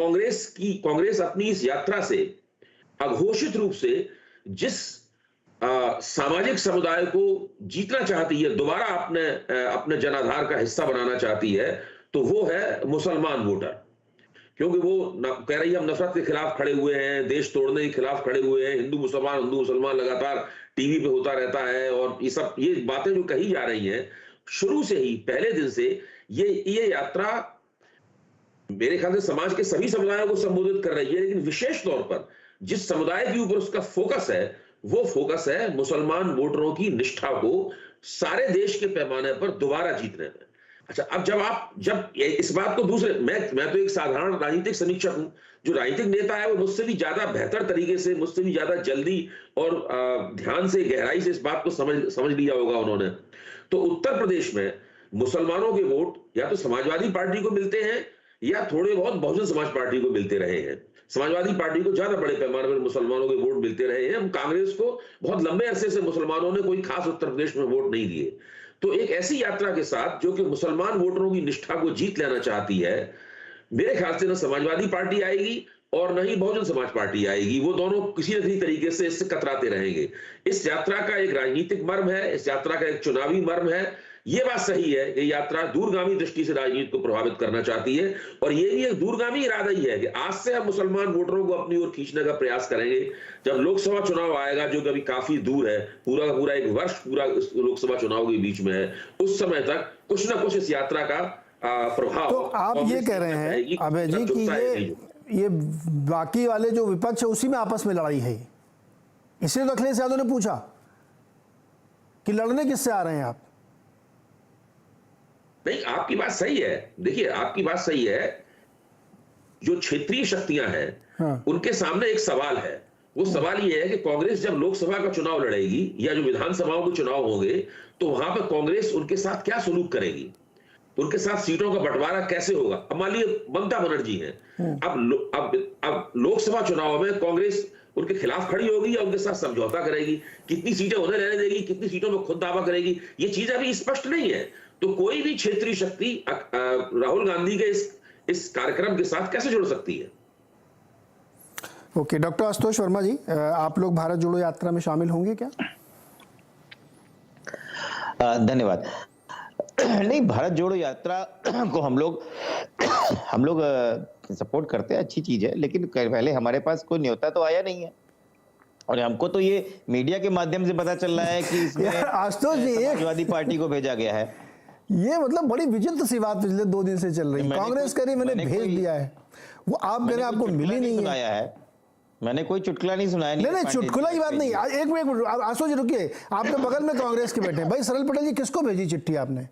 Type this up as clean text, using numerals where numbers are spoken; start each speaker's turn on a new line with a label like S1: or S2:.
S1: कांग्रेस अपनी इस यात्रा से अघोषित रूप से जिस सामाजिक समुदाय को जीतना चाहती है, दोबारा अपने जनाधार का हिस्सा बनाना चाहती है, तो वो है मुसलमान वोटर। क्योंकि वो कह रही है हम नफरत के खिलाफ खड़े हुए हैं, देश तोड़ने के खिलाफ खड़े हुए हैं, हिंदू मुसलमान लगातार टीवी पे होता रहता है, और ये बातें जो कही जा रही हैं शुरू से ही, पहले दिन से ये यात्रा मेरे ख्याल से समाज के सभी समुदायों को संबोधित कर रही है, लेकिन विशेष तौर पर जिस समुदाय के ऊपर उसका फोकस है, वो फोकस है मुसलमान वोटरों की निष्ठा को सारे देश के पैमाने पर दोबारा जीतने में। अच्छा, अब जब इस बात को मैं तो एक साधारण राजनीतिक समीक्षक हूं, जो राजनीतिक नेता है वो मुझसे भी ज्यादा बेहतर तरीके से, मुझसे भी ज्यादा जल्दी और ध्यान से, गहराई से इस बात को समझ लिया होगा उन्होंने। तो उत्तर प्रदेश में मुसलमानों के वोट या तो समाजवादी पार्टी को मिलते हैं या थोड़े बहुत बहुजन समाज पार्टी को मिलते रहे हैं। समाजवादी पार्टी को ज्यादा बड़े पैमाने पर मुसलमानों के वोट मिलते रहे हैं। कांग्रेस को बहुत लंबे अरसे से मुसलमानों ने कोई खास उत्तर प्रदेश में वोट नहीं दिए। तो एक ऐसी यात्रा के साथ जो कि मुसलमान वोटरों की निष्ठा को जीत लेना चाहती है, मेरे ख्याल से न समाजवादी पार्टी आएगी और न ही बहुजन समाज पार्टी आएगी। वो दोनों किसी न किसी तरीके से इससे कतराते रहेंगे। इस यात्रा का एक राजनीतिक मर्म है, इस यात्रा का एक चुनावी मर्म है। ये बात सही है कि यात्रा दूरगामी दृष्टि से राजनीति को प्रभावित करना चाहती है, और ये भी एक दूरगामी इरादा ही है कि आज से हम मुसलमान वोटरों को अपनी ओर खींचने का प्रयास करेंगे। जब लोकसभा चुनाव आएगा, जो कभी काफी दूर है, पूरा का पूरा एक वर्ष पूरा लोकसभा चुनाव के बीच में है, उस समय तक कुछ ना कुछ इस यात्रा का प्रभाव।
S2: तो आप ये कह रहे हैं अभय जी कि ये बाकी वाले जो विपक्ष है उसी में आपस में लड़ाई है, इसलिए तो अखिलेश यादव ने पूछा कि लड़ने किससे आ रहे हैं आप?
S1: नहीं, आपकी बात सही है। देखिए, आपकी बात सही है। जो क्षेत्रीय शक्तियां हैं,
S2: हाँ।
S1: उनके सामने एक सवाल है। वो सवाल ये है कि कांग्रेस जब लोकसभा का चुनाव लड़ेगी या जो विधानसभाओं के चुनाव होंगे, तो वहां पर कांग्रेस उनके साथ क्या सलूक करेगी, उनके साथ सीटों का बंटवारा कैसे होगा। अब मान लीजिए ममता बनर्जी है, अब लोकसभा चुनाव में कांग्रेस उनके खिलाफ खड़ी होगी या उनके साथ समझौता करेगी, कितनी सीटें उन्हें रहने देगी, कितनी सीटों में खुद दावा करेगी, ये चीज अभी स्पष्ट नहीं है। तो कोई भी क्षेत्रीय शक्ति राहुल गांधी के इस कार्यक्रम के साथ कैसे जुड़ सकती है?
S2: ओके, डॉक्टर आशुतोष वर्मा जी, आप लोग भारत जोड़ो यात्रा में शामिल होंगे क्या?
S3: धन्यवाद। नहीं, भारत जोड़ो यात्रा को हम लोग सपोर्ट करते हैं, अच्छी चीज है, लेकिन पहले हमारे पास कोई न्योता तो आया नहीं है, और हमको तो ये मीडिया के माध्यम से पता चल रहा है कि इसमें समाजवादी पार्टी को भेजा गया है।
S2: ये मतलब बड़ी विचित्र सी बात पिछले 2 दिन से चल रही है। कांग्रेस कह रही मैंने भेज दिया है, वो आप कह रहे आपको मिली नहीं है।
S3: मैंने कोई चुटकुला नहीं सुनाया।
S2: नहीं, चुटकुला की बात नहीं। एक मिनट आशुतोष जी रुकिए, आपके बगल में कांग्रेस के बैठे भाई सरल पटेल जी, किसको भेजी चिट्ठी आपने?